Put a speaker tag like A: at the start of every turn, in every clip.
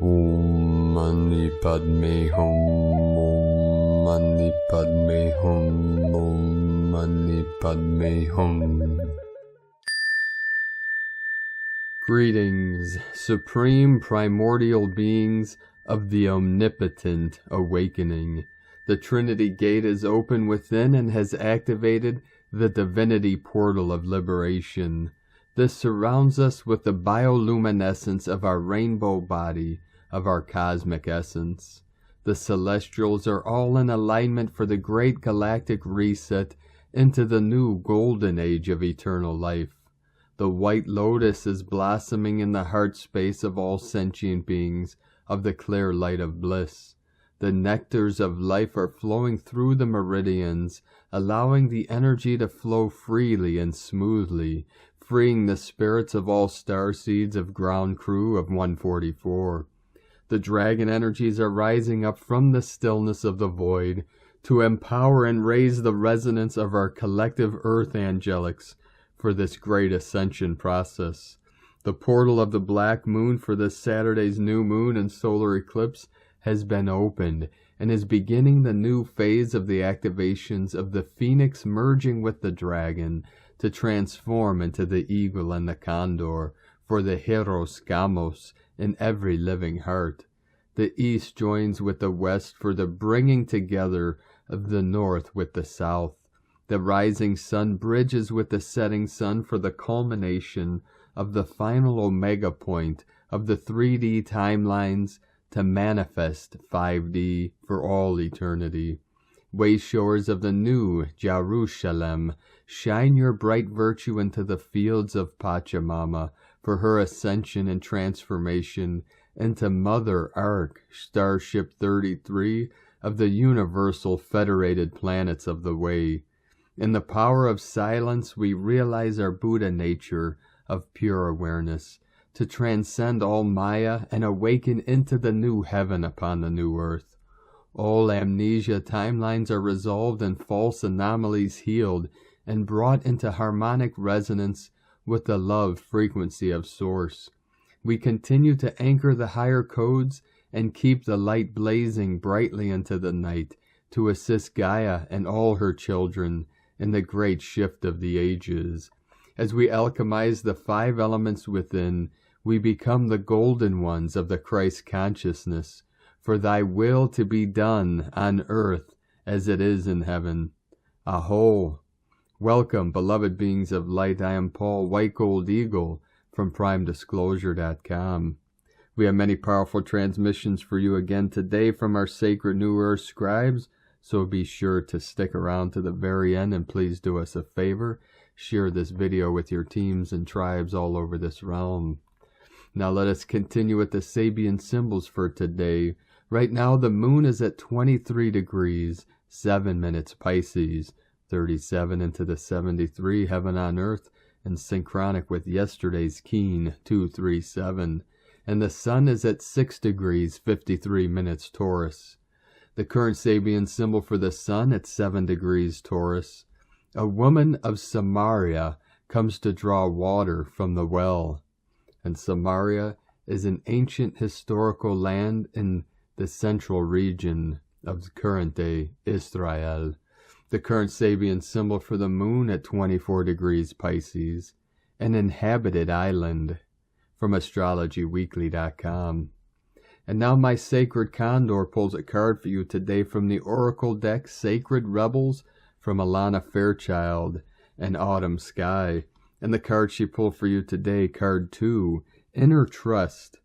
A: Om Mani Padme Hum, Om Mani Padme Hum, Om Mani Padme Hum. Greetings, supreme primordial beings of the omnipotent awakening. The Trinity Gate is open within and has activated the divinity portal of liberation. This surrounds us with the bioluminescence of our rainbow body, of our cosmic essence. The celestials are all in alignment for the great galactic reset into the new golden age of eternal life. The white lotus is blossoming in the heart space of all sentient beings of the clear light of bliss. The nectars of life are flowing through the meridians, allowing the energy to flow freely and smoothly, freeing the spirits of all star seeds of ground crew of 144. The dragon energies are rising up from the stillness of the void to empower and raise the resonance of our collective earth angelics for this great ascension process. The portal of the black moon for this Saturday's new moon and solar eclipse has been opened and is beginning the new phase of the activations of the phoenix merging with the dragon to transform into the eagle and the condor for the Heros Gamos in every living heart. The east joins with the west for the bringing together of the north with the south. The rising sun bridges with the setting sun for the culmination of the final omega point of the 3D timelines to manifest 5D for all eternity. Way showers of the new Jerusalem, shine your bright virtue into the fields of Pachamama for her ascension and transformation into Mother Ark, Starship 33 of the Universal Federated Planets of the Way. In the power of silence, we realize our Buddha nature of pure awareness, to transcend all Maya and awaken into the new heaven upon the new earth. All amnesia timelines are resolved and false anomalies healed and brought into harmonic resonance with the love frequency of Source. We continue to anchor the higher codes and keep the light blazing brightly into the night to assist Gaia and all her children in the great shift of the ages. As we alchemize the 5 elements within, we become the golden ones of the Christ consciousness, for thy will to be done on earth as it is in heaven. Aho! Welcome, beloved beings of light. I am Paul, White Gold Eagle, from PrimeDisclosure.com. We have many powerful transmissions for you again today from our sacred New Earth scribes, so be sure to stick around to the very end, and please do us a favor. Share this video with your teams and tribes all over this realm. Now let us continue with the Sabian symbols for today. Right now the moon is at 23 degrees, 7 minutes Pisces, 37 into the 73 heaven on earth, and synchronic with yesterday's keen 237. And the sun is at 6 degrees, 53 minutes Taurus. The current Sabian symbol for the sun at 7 degrees Taurus. A woman of Samaria comes to draw water from the well. And Samaria is an ancient historical land in the central region of current-day Israel. The current Sabian symbol for the moon at 24 degrees Pisces. An inhabited island. From AstrologyWeekly.com. And now my sacred Condor pulls a card for you today from the Oracle deck, Sacred Rebels, from Alana Fairchild and Autumn Sky. And the card she pulled for you today, card 2, Inner Trust.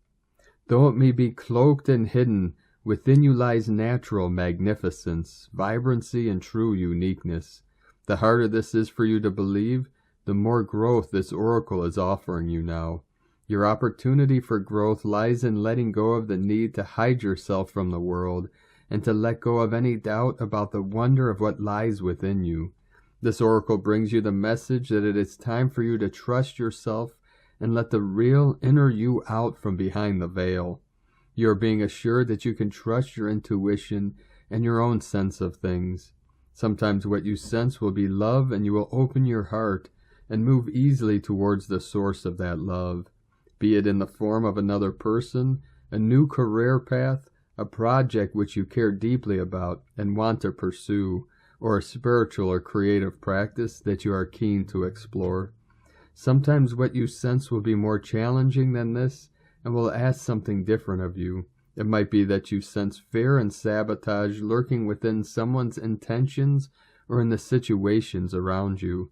A: Though it may be cloaked and hidden, within you lies natural magnificence, vibrancy, and true uniqueness. The harder this is for you to believe, the more growth this oracle is offering you now. Your opportunity for growth lies in letting go of the need to hide yourself from the world and to let go of any doubt about the wonder of what lies within you. This oracle brings you the message that it is time for you to trust yourself and let the real inner you out from behind the veil. You are being assured that you can trust your intuition and your own sense of things. Sometimes what you sense will be love, and you will open your heart and move easily towards the source of that love, be it in the form of another person, a new career path, a project which you care deeply about and want to pursue, or a spiritual or creative practice that you are keen to explore. Sometimes what you sense will be more challenging than this and will ask something different of you. It might be that you sense fear and sabotage lurking within someone's intentions or in the situations around you.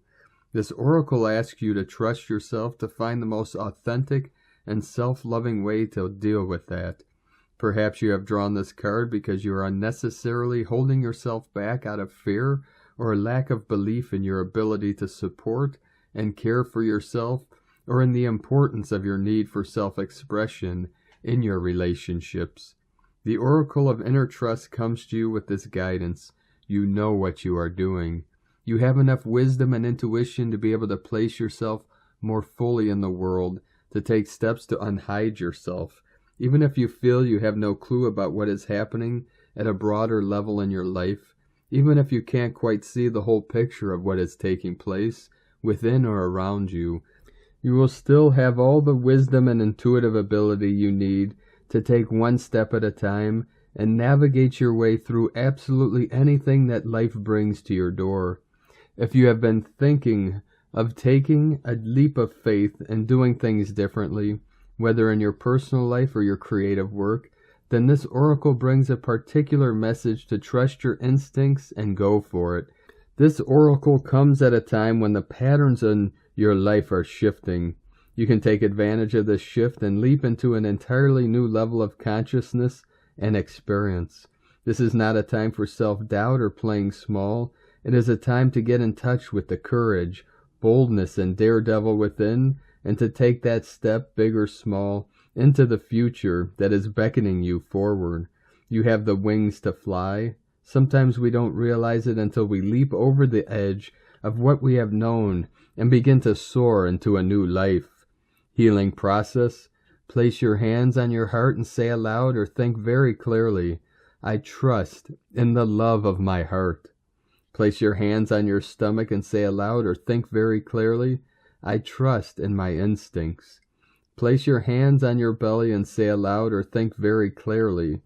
A: This oracle asks you to trust yourself to find the most authentic and self-loving way to deal with that. Perhaps you have drawn this card because you are unnecessarily holding yourself back out of fear or a lack of belief in your ability to support and care for yourself, or in the importance of your need for self-expression in your relationships. The Oracle of Inner Trust comes to you with this guidance. You know what you are doing. You have enough wisdom and intuition to be able to place yourself more fully in the world, to take steps to unhide yourself. Even if you feel you have no clue about what is happening at a broader level in your life, even if you can't quite see the whole picture of what is taking place within or around you, you will still have all the wisdom and intuitive ability you need to take one step at a time and navigate your way through absolutely anything that life brings to your door. If you have been thinking of taking a leap of faith and doing things differently, whether in your personal life or your creative work, then this oracle brings a particular message to trust your instincts and go for it. This oracle comes at a time when the patterns in your life are shifting. You can take advantage of this shift and leap into an entirely new level of consciousness and experience. This is not a time for self-doubt or playing small. It is a time to get in touch with the courage, boldness, and daredevil within, and to take that step, big or small, into the future that is beckoning you forward. You have the wings to fly. Sometimes we don't realize it until we leap over the edge of what we have known and begin to soar into a new life. Healing process. Place your hands on your heart and say aloud or think very clearly, I trust in the love of my heart. Place your hands on your stomach and say aloud or think very clearly, I trust in my instincts. Place your hands on your belly and say aloud or think very clearly,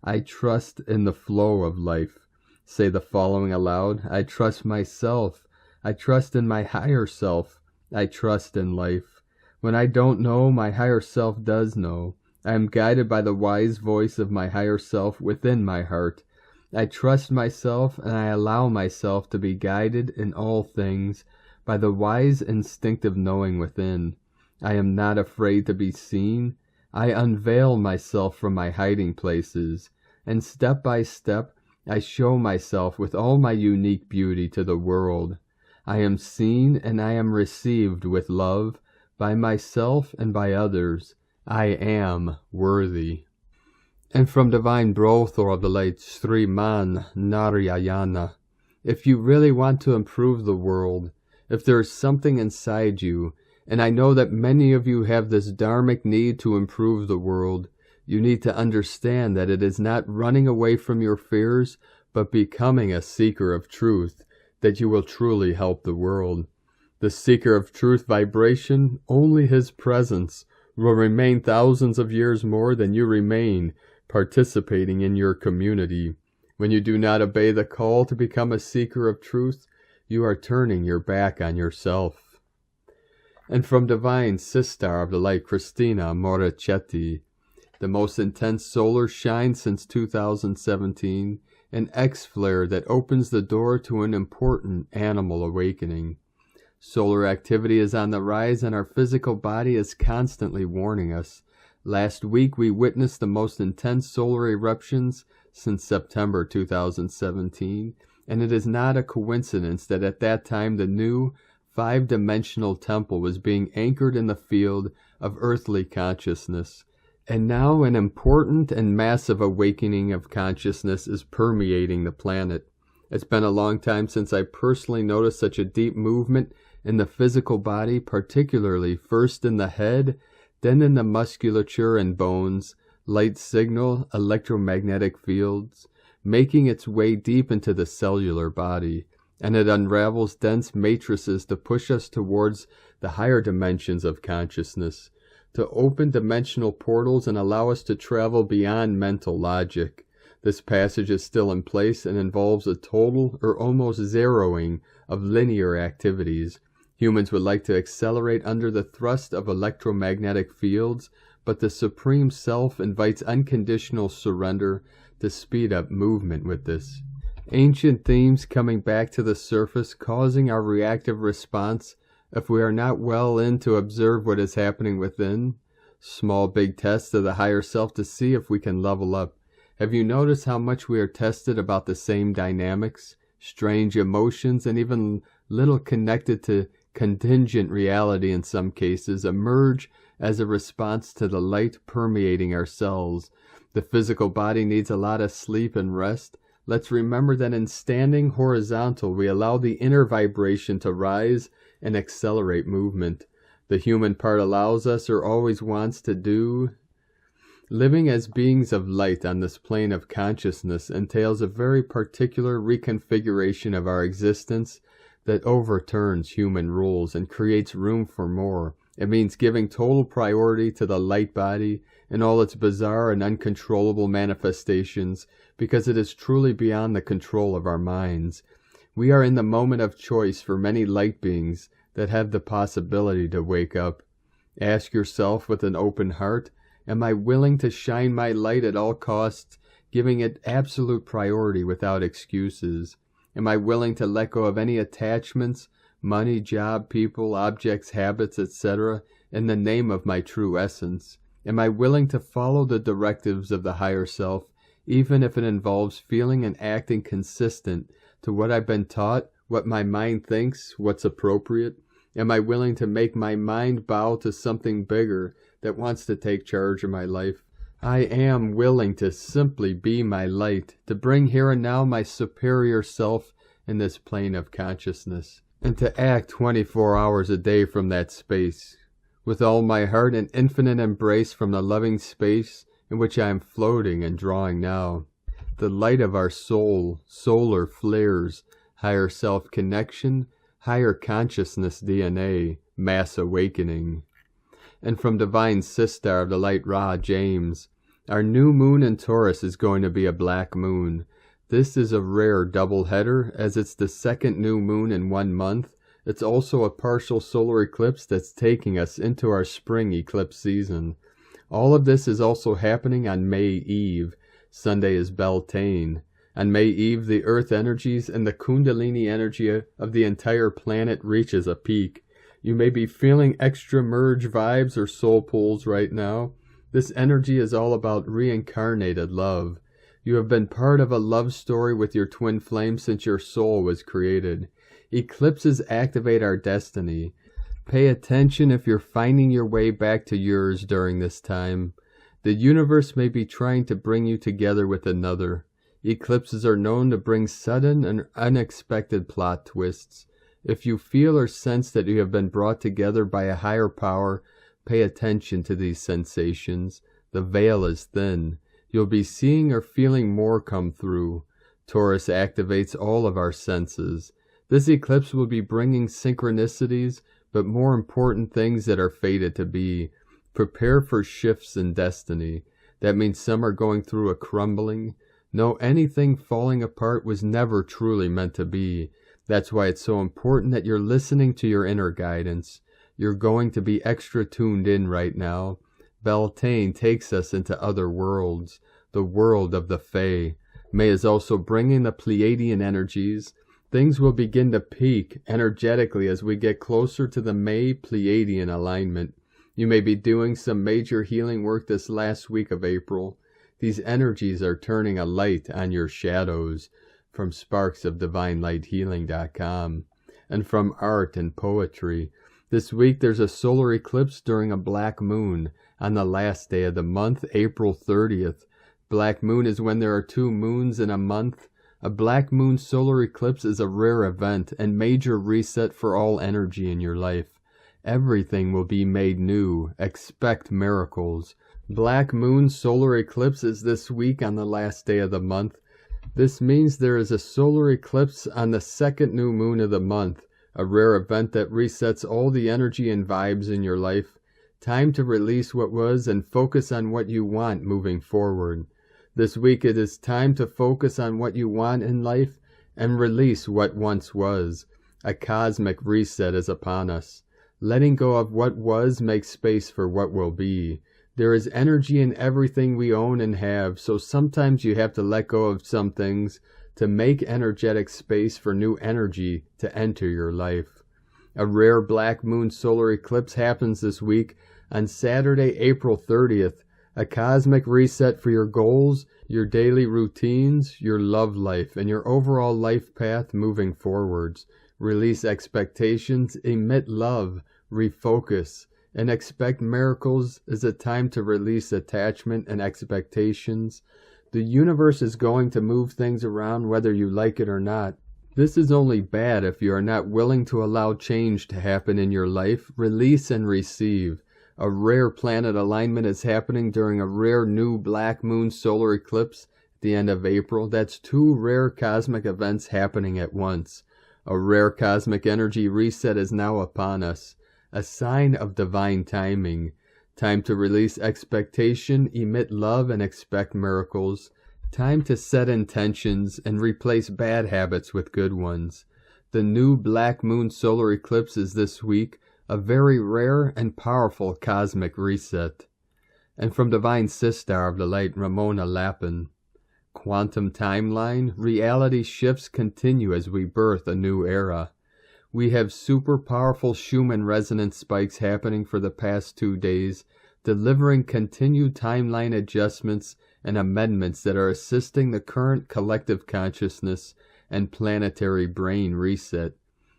A: I trust in the flow of life. Say the following aloud, I trust myself. I trust in my higher self. I trust in life. When I don't know, my higher self does know. I am guided by the wise voice of my higher self within my heart. I trust myself and I allow myself to be guided in all things by the wise instinctive knowing within. I am not afraid to be seen. I unveil myself from my hiding places, and step by step I show myself with all my unique beauty to the world. I am seen and I am received with love by myself and by others. I am worthy. And from Divine Brothor of the late Sriman Narayana, if you really want to improve the world, if there is something inside you, and I know that many of you have this dharmic need to improve the world, you need to understand that it is not running away from your fears, but becoming a seeker of truth, that you will truly help the world. The seeker of truth vibration, only his presence, will remain thousands of years more than you remain participating in your community. When you do not obey the call to become a seeker of truth, you are turning your back on yourself. And from Divine Sistar of the Light Christina Morachetti, the most intense solar shine since 2017, an X-flare that opens the door to an important animal awakening. Solar activity is on the rise and our physical body is constantly warning us. Last week we witnessed the most intense solar eruptions since September 2017, and it is not a coincidence that at that time the new 5-dimensional temple was being anchored in the field of earthly consciousness. And now an important and massive awakening of consciousness is permeating the planet. It's been a long time since I personally noticed such a deep movement in the physical body, particularly first in the head, then in the musculature and bones, light signal, electromagnetic fields, making its way deep into the cellular body, and it unravels dense matrices to push us towards the higher dimensions of consciousness. to open dimensional portals and allow us to travel beyond mental logic. This passage is still in place and involves a total or almost zeroing of linear activities. Humans would like to accelerate under the thrust of electromagnetic fields, but the Supreme Self invites unconditional surrender to speed up movement with this. Ancient themes coming back to the surface, causing our reactive response if we are not well in to observe what is happening within. Small big tests of the higher self to see if we can level up. Have you noticed how much we are tested about the same dynamics, strange emotions, and even little connected to contingent reality in some cases emerge as a response to the light permeating our cells? The physical body needs a lot of sleep and rest. Let's remember that in standing horizontal, we allow the inner vibration to rise and accelerate movement. The human part allows us or always wants to do. Living as beings of light on this plane of consciousness entails a very particular reconfiguration of our existence that overturns human rules and creates room for more. It means giving total priority to the light body and all its bizarre and uncontrollable manifestations, because it is truly beyond the control of our minds. We are in the moment of choice for many light beings that have the possibility to wake up. Ask yourself with an open heart, am I willing to shine my light at all costs, giving it absolute priority without excuses? Am I willing to let go of any attachments, money, job, people, objects, habits, etc., in the name of my true essence? Am I willing to follow the directives of the higher self, even if it involves feeling and acting consistent to what I've been taught, what my mind thinks, what's appropriate? Am I willing to make my mind bow to something bigger that wants to take charge of my life? I am willing to simply be my light, to bring here and now my superior self in this plane of consciousness, and to act 24 hours a day from that space, with all my heart and infinite embrace from the loving space in which I am floating and drawing now. The light of our soul, solar flares, higher self-connection, higher consciousness DNA, mass awakening. And from Divine Sistar of the Light Ra, James, our new moon in Taurus is going to be a black moon. This is a rare double header, as it's the second new moon in 1 month. It's also a partial solar eclipse that's taking us into our spring eclipse season. All of this is also happening on May Eve. Sunday is Beltane. On May Eve, the Earth energies and the Kundalini energy of the entire planet reaches a peak. You may be feeling extra merge vibes or soul pulls right now. This energy is all about reincarnated love. You have been part of a love story with your twin flame since your soul was created. Eclipses activate our destiny. Pay attention if you're finding your way back to yours during this time. The universe may be trying to bring you together with another. Eclipses are known to bring sudden and unexpected plot twists. If you feel or sense that you have been brought together by a higher power, pay attention to these sensations. The veil is thin. You'll be seeing or feeling more come through. Taurus activates all of our senses. This eclipse will be bringing synchronicities, but more important things that are fated to be. Prepare for shifts in destiny. That means some are going through a crumbling. No, anything falling apart was never truly meant to be. That's why it's so important that you're listening to your inner guidance. You're going to be extra tuned in right now. Beltane takes us into other worlds, the world of the Fae. May is also bringing the Pleiadian energies. Things will begin to peak energetically as we get closer to the May Pleiadian alignment. You may be doing some major healing work this last week of April. These energies are turning a light on your shadows. From sparksofdivinelightshealing.com, and from art and poetry. This week there's a solar eclipse during a black moon on the last day of the month, April 30th. Black moon is when there are 2 moons in a month. A black moon solar eclipse is a rare event and major reset for all energy in your life. Everything will be made new. Expect miracles. Black moon solar eclipse is this week on the last day of the month. This means there is a solar eclipse on the second new moon of the month, a rare event that resets all the energy and vibes in your life. Time to release what was and focus on what you want moving forward. This week it is time to focus on what you want in life and release what once was. A cosmic reset is upon us. Letting go of what was makes space for what will be. There is energy in everything we own and have, so sometimes you have to let go of some things to make energetic space for new energy to enter your life. A rare black moon solar eclipse happens this week on Saturday, April 30th. A cosmic reset for your goals, your daily routines, your love life, and your overall life path moving forwards. Release expectations, emit love, refocus, and expect miracles is a time to release attachment and expectations. The universe is going to move things around whether you like it or not. This is only bad if you are not willing to allow change to happen in your life. Release and receive. A rare planet alignment is happening during a rare new black moon solar eclipse at the end of April. That's 2 rare cosmic events happening at once. A rare cosmic energy reset is now upon us. A sign of divine timing. Time to release expectation, emit love, and expect miracles. Time to set intentions and replace bad habits with good ones. The new black moon solar eclipse is this week, a very rare and powerful cosmic reset. And from Divine Sistar of the Light, Ramona Lapin. Quantum timeline, reality shifts continue as we birth a new era. We have super powerful Schumann resonance spikes happening for the past 2 days, delivering continued timeline adjustments and amendments that are assisting the current collective consciousness and planetary brain reset.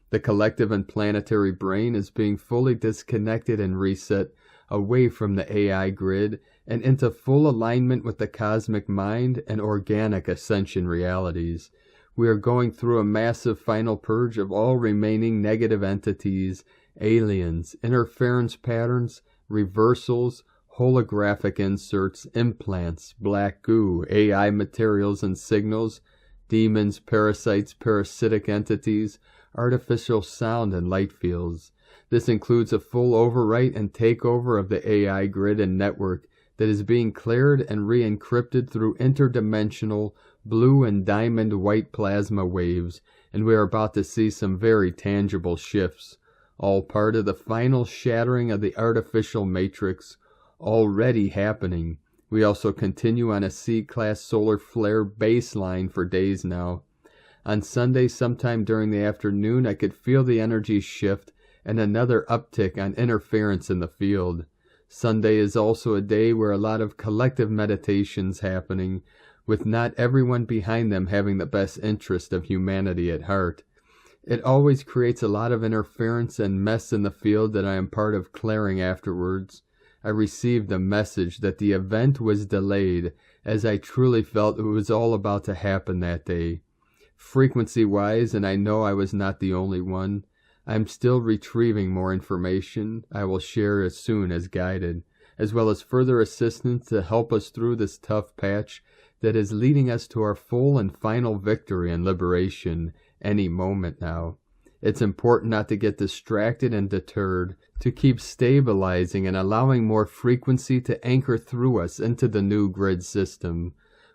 A: The collective and planetary brain is being fully disconnected and reset away from the AI grid and into full alignment with the cosmic mind and organic ascension realities. We are going through a massive final purge of all remaining negative entities, aliens, interference patterns, reversals, holographic inserts, implants, black goo, AI materials and signals, demons, parasites, parasitic entities, artificial sound and light fields. This includes a full overwrite and takeover of the AI grid and network that is being cleared and re-encrypted through interdimensional blue and diamond white plasma waves, and we are about to see some very tangible shifts, all part of the final shattering of the artificial matrix, already happening. We also continue on a C-class solar flare baseline for days now. On Sunday, sometime during the afternoon, I could feel the energy shift and another uptick on interference in the field. Sunday is also a day where a lot of collective meditations happening, with not everyone behind them having the best interest of humanity at heart. It always creates a lot of interference and mess in the field that I am part of clearing afterwards. I received a message that the event was delayed, as I truly felt it was all about to happen that day. Frequency-wise, and I know I was not the only one, I am still retrieving more information I will share as soon as guided, as well as further assistance to help us through this tough patch that is leading us to our full and final victory and liberation any moment now. It's important not to get distracted and deterred, to keep stabilizing and allowing more frequency to anchor through us into the new grid system.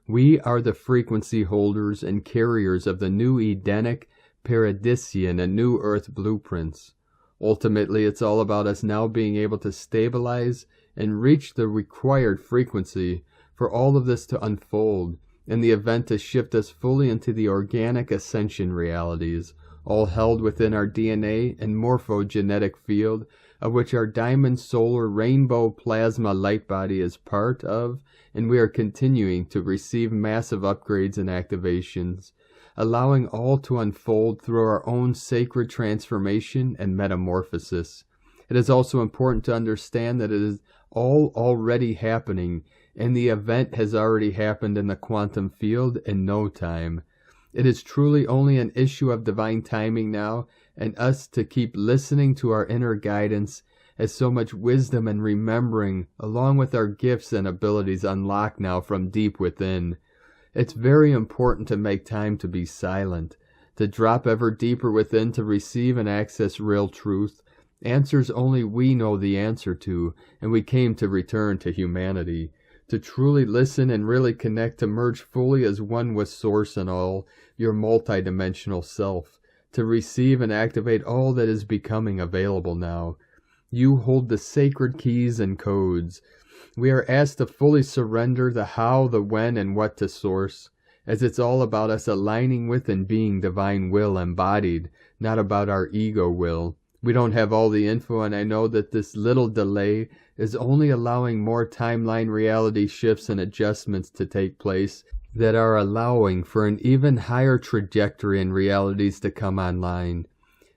A: We are the frequency holders and carriers of the new Edenic, Paradisian, and New Earth blueprints. Ultimately, it's all about us now being able to stabilize and reach the required frequency for all of this to unfold, and the event to shift us fully into the organic ascension realities, all held within our DNA and morphogenetic field, of which our diamond solar rainbow plasma light body is part of, and we are continuing to receive massive upgrades and activations, allowing all to unfold through our own sacred transformation and metamorphosis. It is also important to understand that it is all already happening, and the event has already happened in the quantum field in no time. It is truly only an issue of divine timing now, and us to keep listening to our inner guidance, as so much wisdom and remembering, along with our gifts and abilities, unlock now from deep within. It's very important to make time to be silent, to drop ever deeper within to receive and access real truth, Answers only we know the answer to, and we came to return to humanity. To truly listen and really connect, to merge fully as one with Source and all, your multidimensional self. To receive and activate all that is becoming available now. You hold the sacred keys and codes. We are asked to fully surrender the how, the when, and what to Source, as it's all about us aligning with and being divine will embodied, not about our ego will. We don't have all the info, and I know that this little delay is only allowing more timeline reality shifts and adjustments to take place that are allowing for an even higher trajectory and realities to come online.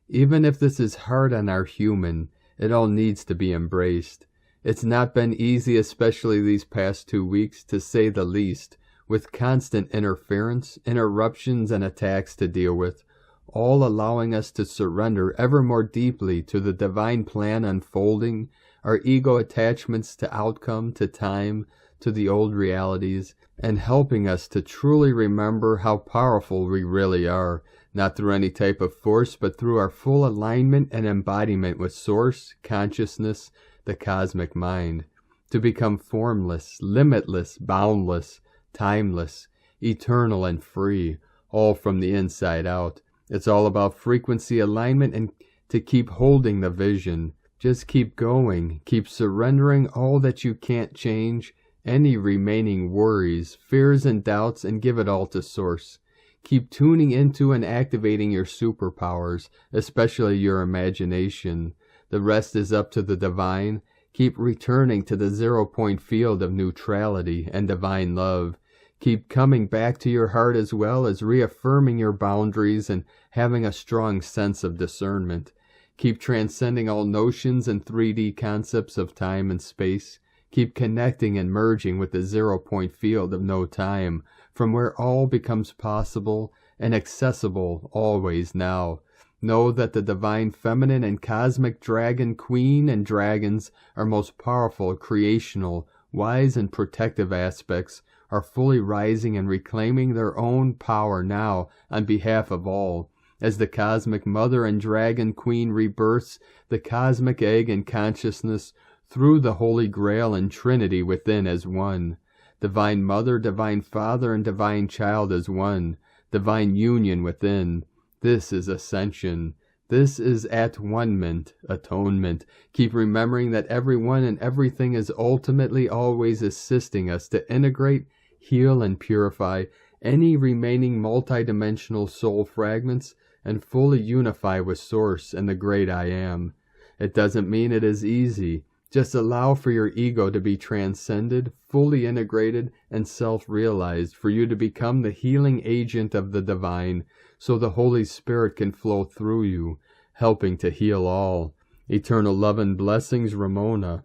A: Even if this is hard on our human, it all needs to be embraced. It's not been easy, especially these past 2 weeks, to say the least, with constant interference, interruptions, and attacks to deal with, all allowing us to surrender ever more deeply to the divine plan unfolding, our ego attachments to outcome, to time, to the old realities, and helping us to truly remember how powerful we really are, not through any type of force, but through our full alignment and embodiment with Source, consciousness, the cosmic mind, to become formless, limitless, boundless, timeless, eternal, and free, all from the inside out. It's all about frequency alignment and to keep holding the vision. Just keep going, keep surrendering all that you can't change, any remaining worries, fears, and doubts, and give it all to Source. Keep tuning into and activating your superpowers, especially your imagination. The rest is up to the divine. Keep returning to the 0-point field of neutrality and divine love. Keep coming back to your heart as well as reaffirming your boundaries and having a strong sense of discernment. Keep transcending all notions and 3D concepts of time and space. Keep connecting and merging with the 0-point field of no time, from where all becomes possible and accessible always now. Know that the divine feminine and cosmic dragon queen and dragons, our most powerful, creational, wise, and protective aspects, are fully rising and reclaiming their own power now on behalf of all. As the cosmic mother and dragon queen rebirths the cosmic egg and consciousness through the Holy Grail and Trinity within as one. Divine Mother, Divine Father, and Divine Child as one. Divine union within. This is Ascension. This is at-one-ment, atonement. Keep remembering that everyone and everything is ultimately always assisting us to integrate, heal, and purify any remaining multidimensional soul fragments and fully unify with Source and the great I Am. It doesn't mean it is easy. Just allow for your ego to be transcended, fully integrated, and self-realized, for you to become the healing agent of the divine, so the Holy Spirit can flow through you, helping to heal all. Eternal love and blessings, Ramona.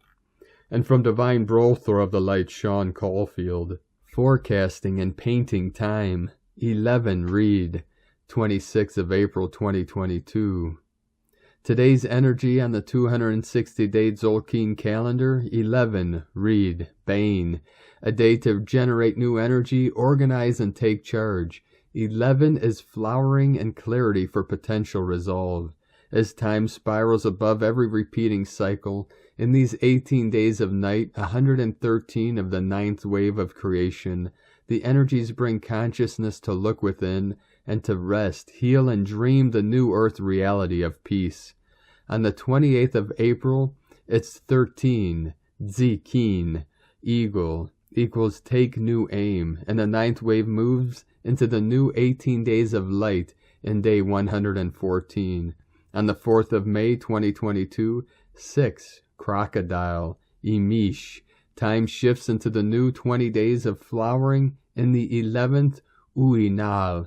A: And from Divine Brothor of the Light, Sean Caulfield. Forecasting and painting time, 11 read, 26th of April 2022. Today's energy on the 260-day Tzolk'in calendar, 11, read, Bane. A day to generate new energy, organize, and take charge. 11 is flowering and clarity for potential resolve. As time spirals above every repeating cycle, in these 18 days of night, 113 of the 9th wave of creation, the energies bring consciousness to look within and to rest, heal, and dream the new earth reality of peace. On the 28th of April, it's 13, Tzolk'in, eagle, equals take new aim, and the 9th wave moves into the new 18 days of light in day 114. On the 4th of May 2022, 6, crocodile, Emish, time shifts into the new 20 days of flowering in the 11th, Uinal.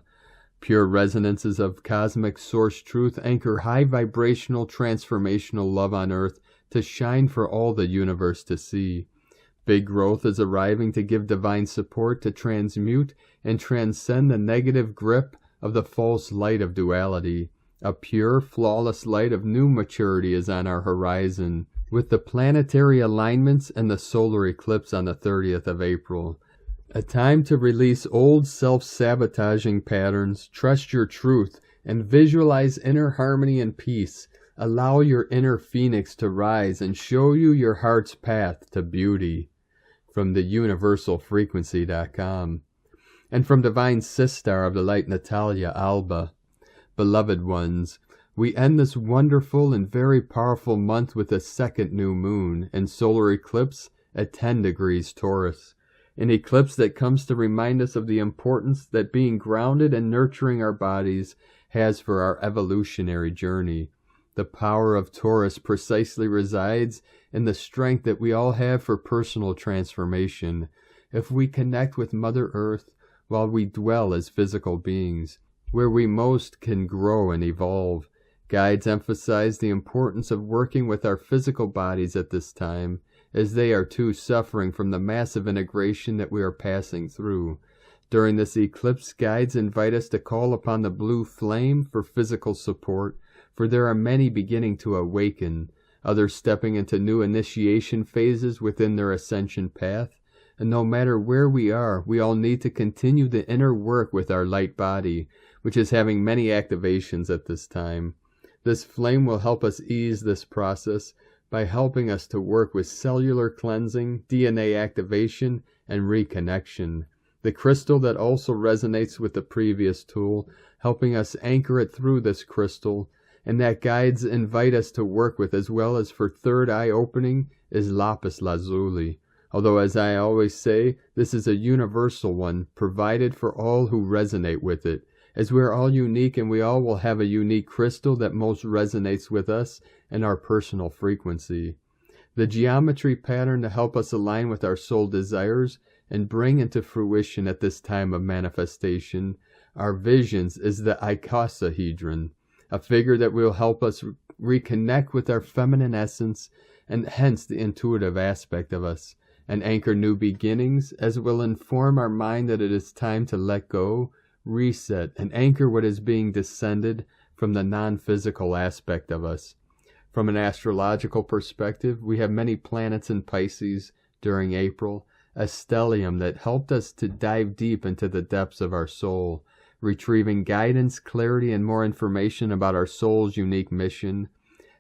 A: Pure resonances of cosmic source truth anchor high vibrational transformational love on earth to shine for all the universe to see. Big growth is arriving to give divine support to transmute and transcend the negative grip of the false light of duality. A pure, flawless light of new maturity is on our horizon, with the planetary alignments and the solar eclipse on the 30th of April. A time to release old self-sabotaging patterns, trust your truth, and visualize inner harmony and peace. Allow your inner phoenix to rise and show you your heart's path to beauty. From the universalfrequency.com. And from Divine Sistar of the Light, Natalia Alba. Beloved ones, we end this wonderful and very powerful month with a second new moon and solar eclipse at 10 degrees Taurus. An eclipse that comes to remind us of the importance that being grounded and nurturing our bodies has for our evolutionary journey. The power of Taurus precisely resides in the strength that we all have for personal transformation. If we connect with Mother Earth while we dwell as physical beings, where we most can grow and evolve. Guides emphasize the importance of working with our physical bodies at this time, as they are too suffering from the massive integration that we are passing through. During this eclipse, guides invite us to call upon the blue flame for physical support, for there are many beginning to awaken, others stepping into new initiation phases within their ascension path, and no matter where we are, we all need to continue the inner work with our light body, which is having many activations at this time. This flame will help us ease this process by helping us to work with cellular cleansing, DNA activation, and reconnection. The crystal that also resonates with the previous tool, helping us anchor it through this crystal, and that guides invite us to work with as well as for third eye opening, is lapis lazuli. Although, as I always say, this is a universal one, provided for all who resonate with it, as we are all unique and we all will have a unique crystal that most resonates with us and our personal frequency. The geometry pattern to help us align with our soul desires and bring into fruition at this time of manifestation our visions is the icosahedron, a figure that will help us reconnect with our feminine essence and hence the intuitive aspect of us, and anchor new beginnings, as will inform our mind that it is time to let go, reset, and anchor what is being descended from the non-physical aspect of us. From an astrological perspective, we have many planets in Pisces during April, a stellium that helped us to dive deep into the depths of our soul, retrieving guidance, clarity, and more information about our soul's unique mission.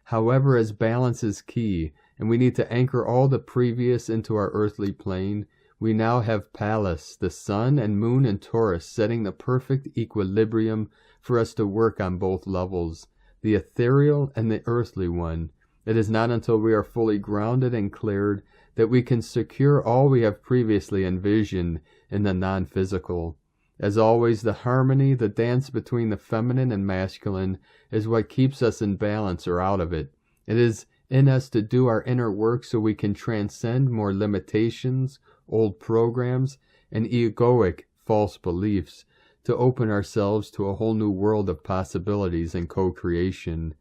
A: However, as balance is key, and we need to anchor all the previous into our earthly plane, we now have Pallas, the sun and moon in Taurus, setting the perfect equilibrium for us to work on both levels, the ethereal and the earthly one. It is not until we are fully grounded and cleared that we can secure all we have previously envisioned in the non-physical. As always, the harmony, the dance between the feminine and masculine, is what keeps us in balance or out of it. It is in us to do our inner work so we can transcend more limitations, old programs, and egoic false beliefs, to open ourselves to a whole new world of possibilities and co-creation.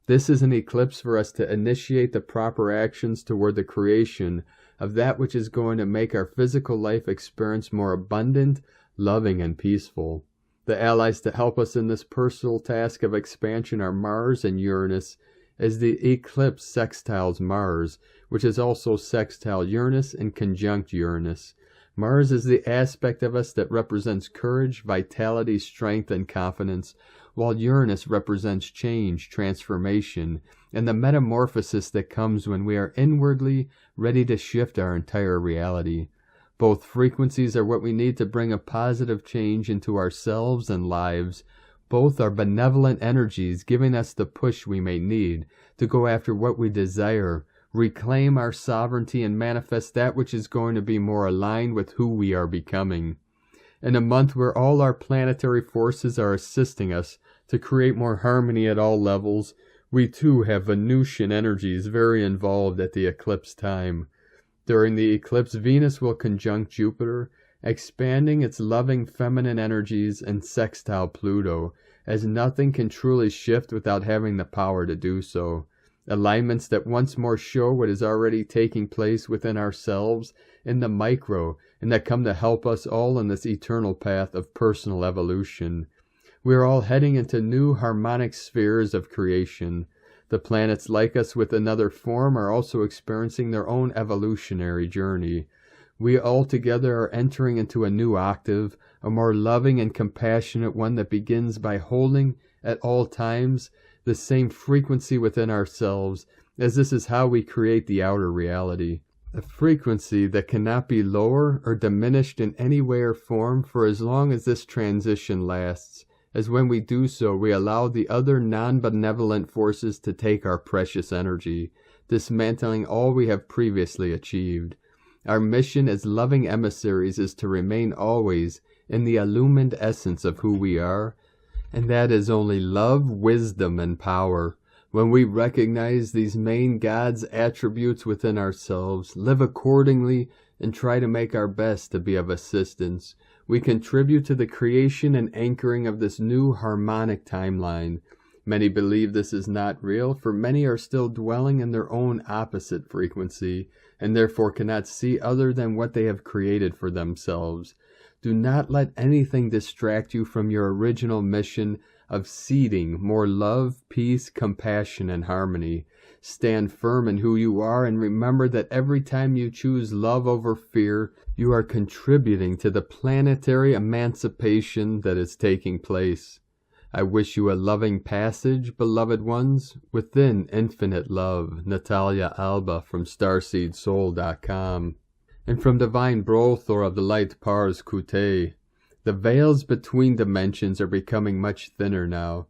A: This is an eclipse for us to initiate the proper actions toward the creation of that which is going to make our physical life experience more abundant, loving, and peaceful. The allies to help us in this personal task of expansion are Mars and Uranus, as the eclipse sextiles Mars, which is also sextile Uranus and conjunct Uranus. Mars is the aspect of us that represents courage, vitality, strength, and confidence, while Uranus represents change, transformation, and the metamorphosis that comes when we are inwardly ready to shift our entire reality. Both frequencies are what we need to bring a positive change into ourselves and lives. Both are benevolent energies giving us the push we may need to go after what we desire, reclaim our sovereignty, and manifest that which is going to be more aligned with who we are becoming. In a month where all our planetary forces are assisting us to create more harmony at all levels, we too have Venusian energies very involved at the eclipse time. During the eclipse, Venus will conjunct Jupiter, expanding its loving feminine energies, and sextile Pluto, as nothing can truly shift without having the power to do so. Alignments that once more show what is already taking place within ourselves in the micro, and that come to help us all in this eternal path of personal evolution. We are all heading into new harmonic spheres of creation. The planets like us with another form are also experiencing their own evolutionary journey. We all together are entering into a new octave, a more loving and compassionate one that begins by holding at all times the same frequency within ourselves, as this is how we create the outer reality. A frequency that cannot be lower or diminished in any way or form for as long as this transition lasts, as when we do so, we allow the other non-benevolent forces to take our precious energy, dismantling all we have previously achieved. Our mission as loving emissaries is to remain always in the illumined essence of who we are, and that is only love, wisdom, and power. When we recognize these main God's attributes within ourselves, live accordingly, and try to make our best to be of assistance, we contribute to the creation and anchoring of this new harmonic timeline. Many believe this is not real, for many are still dwelling in their own opposite frequency, and therefore cannot see other than what they have created for themselves. Do not let anything distract you from your original mission of seeding more love, peace, compassion, and harmony. Stand firm in who you are, and remember that every time you choose love over fear, you are contributing to the planetary emancipation that is taking place. I wish you a loving passage, beloved ones, within infinite love. Natalia Alba from StarseedSoul.com. And from Divine Brothor of the Light Pars Kute, the veils between dimensions are becoming much thinner now,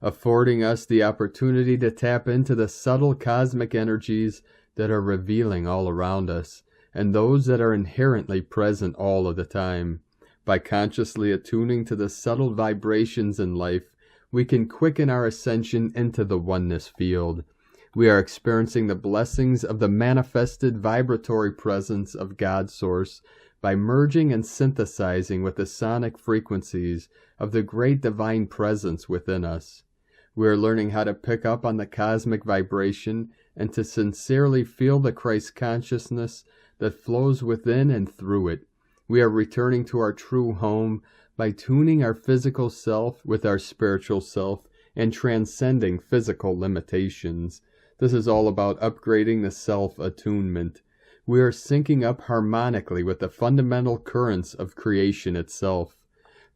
A: affording us the opportunity to tap into the subtle cosmic energies that are revealing all around us, and those that are inherently present all of the time. By consciously attuning to the subtle vibrations in life, we can quicken our ascension into the oneness field. We are experiencing the blessings of the manifested vibratory presence of God Source by merging and synthesizing with the sonic frequencies of the great divine presence within us. We are learning how to pick up on the cosmic vibration and to sincerely feel the Christ consciousness that flows within and through it. We are returning to our true home by tuning our physical self with our spiritual self and transcending physical limitations. This is all about upgrading the self-attunement. We are syncing up harmonically with the fundamental currents of creation itself.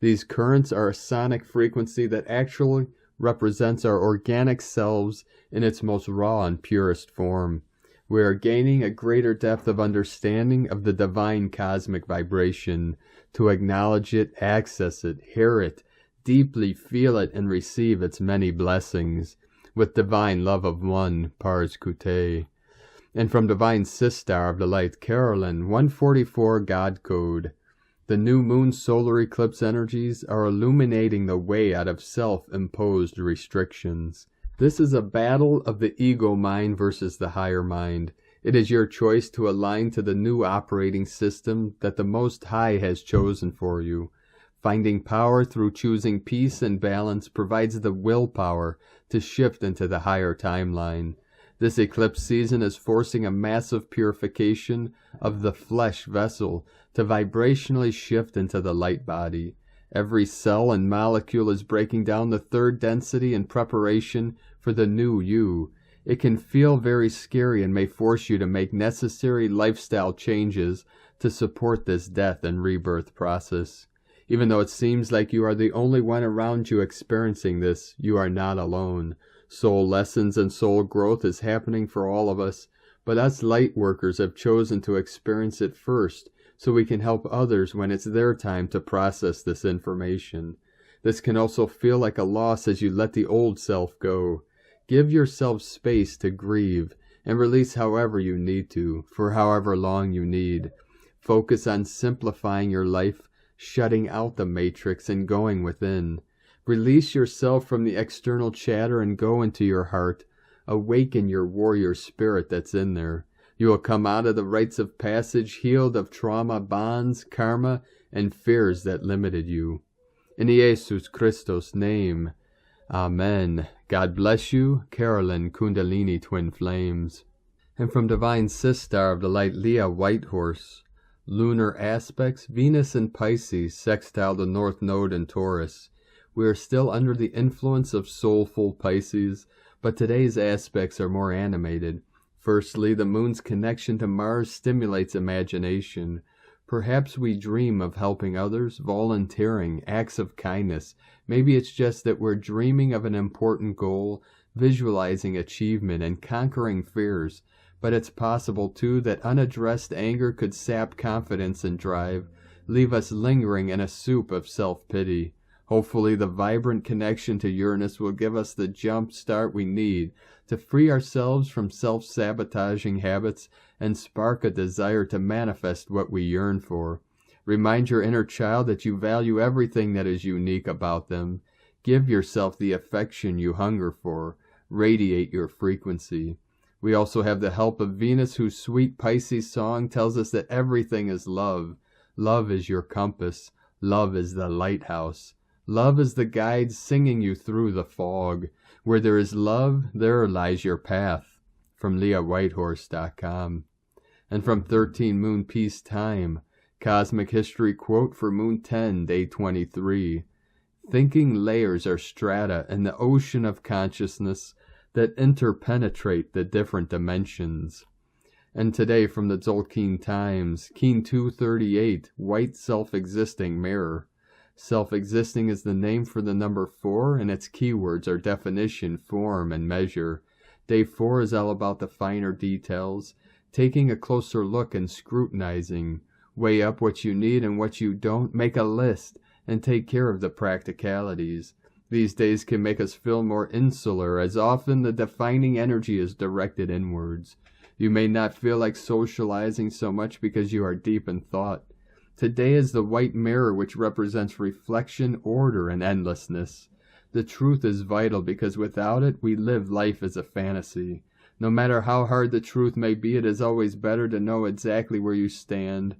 A: These currents are a sonic frequency that actually represents our organic selves in its most raw and purest form. We are gaining a greater depth of understanding of the divine cosmic vibration. To acknowledge it, access it, hear it, deeply feel it, and receive its many blessings. With divine love of one, Pars Kute. And from Divine Sistar of the Light, Carolyn, 144 God Code. The new moon solar eclipse energies are illuminating the way out of self-imposed restrictions. This is a battle of the ego mind versus the higher mind. It is your choice to align to the new operating system that the Most High has chosen for you. Finding power through choosing peace and balance provides the willpower to shift into the higher timeline. This eclipse season is forcing a massive purification of the flesh vessel to vibrationally shift into the light body. Every cell and molecule is breaking down the third density in preparation for the new you. It can feel very scary and may force you to make necessary lifestyle changes to support this death and rebirth process. Even though it seems like you are the only one around you experiencing this, you are not alone. Soul lessons and soul growth is happening for all of us, but us light workers have chosen to experience it first, so we can help others when it's their time to process this information. This can also feel like a loss as you let the old self go. Give yourself space to grieve and release however you need to, for however long you need. Focus on simplifying your life, shutting out the matrix and going within. Release yourself from the external chatter and go into your heart. Awaken your warrior spirit that's in there. You will come out of the rites of passage healed of trauma, bonds, karma, and fears that limited you. In Jesus Christos' name, Amen. God bless you, Carolyn Kundalini Twin Flames. And from Divine Sistar of the Light, Leah Whitehorse. Lunar aspects, Venus and Pisces sextile the North Node in Taurus. We are still under the influence of soulful Pisces, but today's aspects are more animated. Firstly, the moon's connection to Mars stimulates imagination. Perhaps we dream of helping others, volunteering, acts of kindness. Maybe it's just that we're dreaming of an important goal, visualizing achievement and conquering fears, but it's possible too that unaddressed anger could sap confidence and drive, leave us lingering in a soup of self-pity. Hopefully the vibrant connection to Uranus will give us the jump start we need to free ourselves from self-sabotaging habits and spark a desire to manifest what we yearn for. Remind your inner child that you value everything that is unique about them. Give yourself the affection you hunger for. Radiate your frequency. We also have the help of Venus, whose sweet Pisces song tells us that everything is love. Love is your compass. Love is the lighthouse. Love is the guide singing you through the fog. Where there is love, there lies your path. From LeahWhitehorse.com. And from 13 Moon Peace Time, Cosmic History quote for Moon 10, Day 23. Thinking layers are strata in the ocean of consciousness that interpenetrate the different dimensions. And today from the Tzolk'in Times, Keen 238, White Self-Existing Mirror. Self-existing is the name for the number 4, and its keywords are definition, form, and measure. Day 4 is all about the finer details, taking a closer look and scrutinizing. Weigh up what you need and what you don't, make a list, and take care of the practicalities. These days can make us feel more insular, as often the defining energy is directed inwards. You may not feel like socializing so much because you are deep in thought. Today is the white mirror, which represents reflection, order, and endlessness. The truth is vital because without it, we live life as a fantasy. No matter how hard the truth may be, it is always better to know exactly where you stand.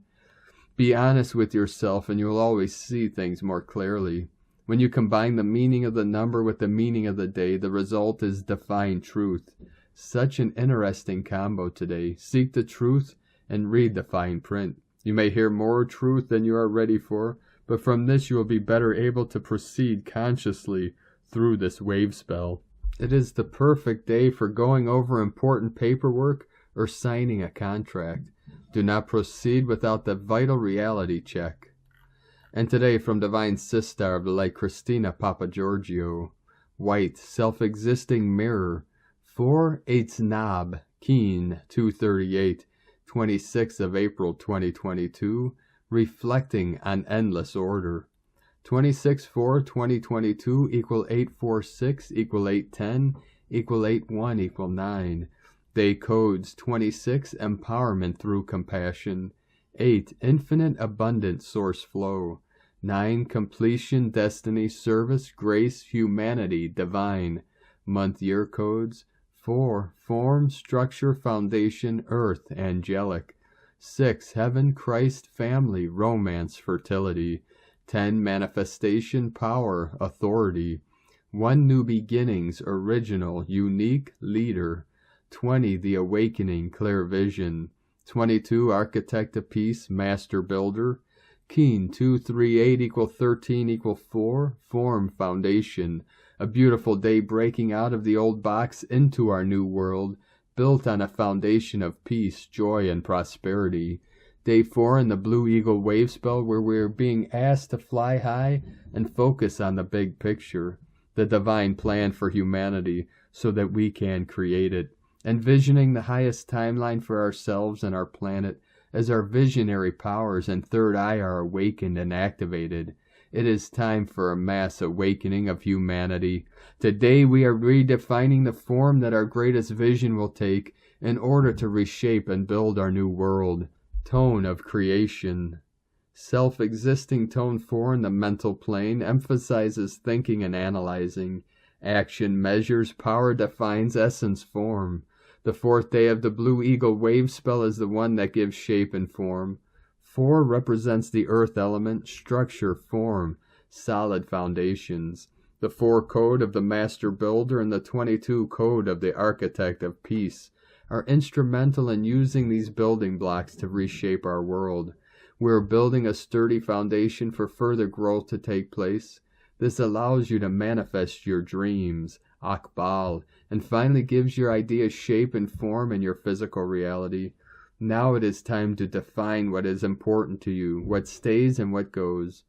A: Be honest with yourself and you'll always see things more clearly. When you combine the meaning of the number with the meaning of the day, the result is defined truth. Such an interesting combo today. Seek the truth and read the fine print. You may hear more truth than you are ready for, but from this you will be better able to proceed consciously through this wave spell. It is the perfect day for going over important paperwork or signing a contract. Do not proceed without the vital reality check. And today from Divine Sistar of the Light, Christina Papagiorgio, White Self-Existing Mirror, 4/8 Knob, Keen 238, 26th of April 2022, reflecting on endless order. 26/4/2022 equal 846 equal 810 equal 81 equal 9. Day codes 26 empowerment through compassion, 8 infinite abundant source flow, 9 completion destiny service grace humanity divine. Month year codes 4 form structure foundation earth angelic, 6 heaven Christ family romance fertility, 10 manifestation power authority, 1 new beginnings original unique leader, 20 the awakening clear vision, 22 architect of peace master builder, Keen 238 equal 13 equal 4 form foundation. A beautiful day breaking out of the old box into our new world, built on a foundation of peace, joy, and prosperity. Day 4 in the Blue Eagle wave spell, where we are being asked to fly high and focus on the big picture, the divine plan for humanity, so that we can create it. Envisioning the highest timeline for ourselves and our planet as our visionary powers and third eye are awakened and activated. It is time for a mass awakening of humanity. Today we are redefining the form that our greatest vision will take in order to reshape and build our new world. Tone of creation. Self-existing tone 4 in the mental plane emphasizes thinking and analyzing. Action measures, power defines essence form. The 4th day of the Blue Eagle wave spell is the one that gives shape and form. 4 represents the earth element, structure, form, solid foundations. The 4 code of the master builder and the 22 code of the architect of peace are instrumental in using these building blocks to reshape our world. We're building a sturdy foundation for further growth to take place. This allows you to manifest your dreams, Akbal, and finally gives your ideas shape and form in your physical reality. Now it is time to define what is important to you, what stays and what goes.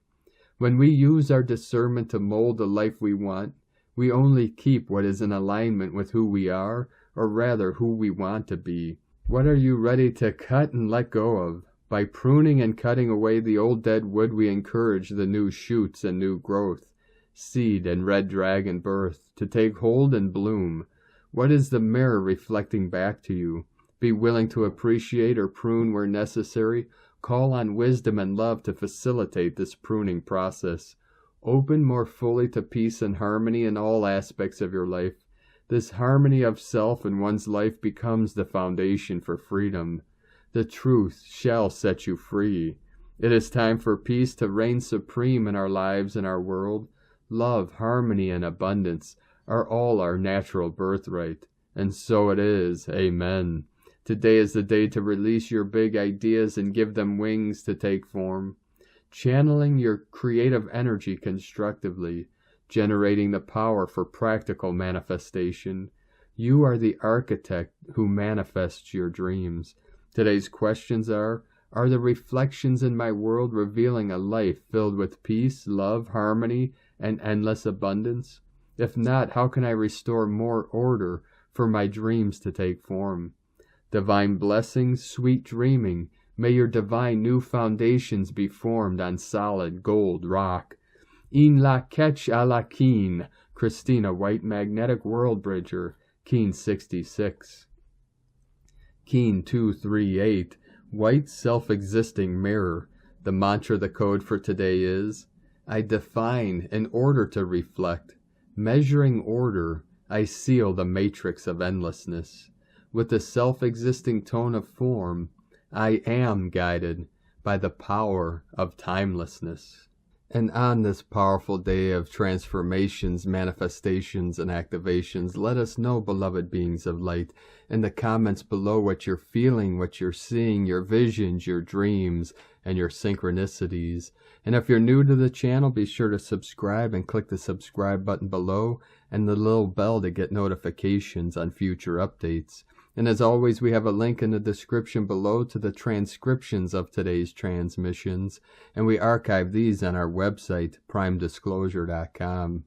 A: When we use our discernment to mold the life we want, We only keep what is in alignment with who we are, or rather who we want to be. What are you ready to cut and let go of? By pruning and cutting away the old dead wood, we encourage the new shoots and new growth, seed and red dragon birth, to take hold and bloom. What is the mirror reflecting back to you? Be willing to appreciate or prune where necessary. Call on wisdom and love to facilitate this pruning process. Open more fully to peace and harmony in all aspects of your life. This harmony of self and one's life becomes the foundation for freedom. The truth shall set you free. It is time for peace to reign supreme in our lives and our world. Love, harmony, and abundance are all our natural birthright. And so it is. Amen. Today is the day to release your big ideas and give them wings to take form. Channeling your creative energy constructively, generating the power for practical manifestation. You are the architect who manifests your dreams. Today's questions are the reflections in my world revealing a life filled with peace, love, harmony, and endless abundance? If not, how can I restore more order for my dreams to take form? Divine blessings, sweet dreaming. May your divine new foundations be formed on solid gold rock. In la ketch a la keen. Christina White, Magnetic World Bridger, Keen 66. Keen 238, White Self-Existing Mirror. The mantra, the code for today is, I define in order to reflect. Measuring order, I seal the matrix of endlessness. With the self-existing tone of form, I am guided by the power of timelessness. And on this powerful day of transformations, manifestations, and activations, let us know, beloved beings of light, in the comments below what you're feeling, what you're seeing, your visions, your dreams, and your synchronicities. And if you're new to the channel, be sure to subscribe and click the subscribe button below and the little bell to get notifications on future updates. And as always, we have a link in the description below to the transcriptions of today's transmissions, and we archive these on our website, primedisclosure.com.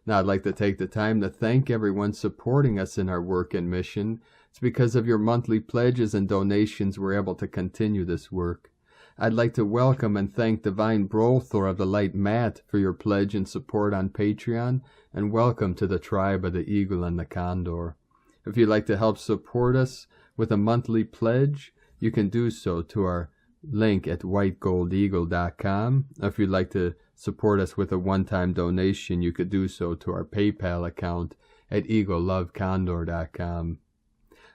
A: Now, I'd like to take the time to thank everyone supporting us in our work and mission. It's because of your monthly pledges and donations we're able to continue this work. I'd like to welcome and thank Divine Brolthor of the Light Matt for your pledge and support on Patreon, and welcome to the tribe of the Eagle and the Condor. If you'd like to help support us with a monthly pledge, you can do so to our link at whitegoldeagle.com. If you'd like to support us with a one-time donation, you could do so to our PayPal account at eaglelovecondor.com.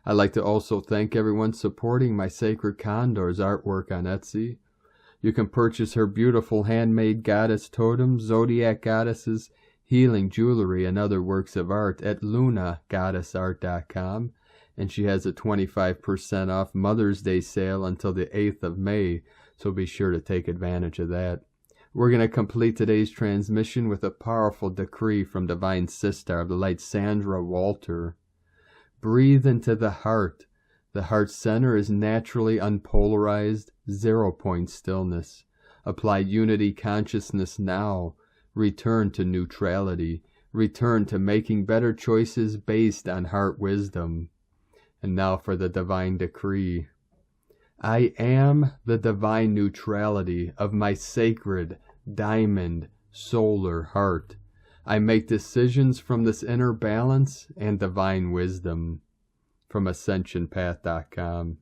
A: I'd like to also thank everyone supporting my Sacred Condor's artwork on Etsy. You can purchase her beautiful handmade goddess totems, zodiac goddesses, healing jewelry, and other works of art at lunagoddessart.com, and she has a 25% off Mother's Day sale until the 8th of May, so be sure to take advantage of that. We're going to complete today's transmission with a powerful decree from Divine Sister of the Light, Sandra Walter. Breathe into the heart. The heart center is naturally unpolarized, 0-point stillness. Apply unity consciousness now. Return to neutrality. Return to making better choices based on heart wisdom. And now for the divine decree. I am the divine neutrality of my sacred, diamond, solar heart. I make decisions from this inner balance and divine wisdom. From AscensionPath.com.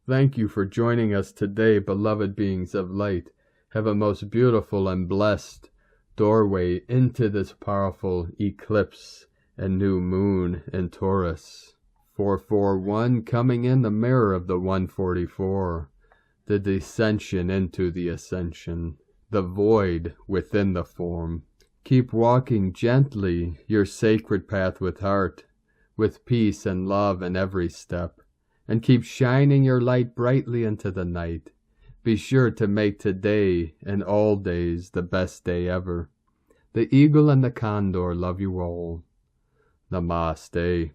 A: Thank you for joining us today, beloved beings of light. Have a most beautiful and blessed doorway into this powerful eclipse and new moon in Taurus. 441 coming in the mirror of the 144. The descension into the ascension. The void within the form. Keep walking gently your sacred path with heart, with peace and love in every step, and keep shining your light brightly into the night. Be sure to make today and all days the best day ever. The Eagle and the Condor love you all. Namaste.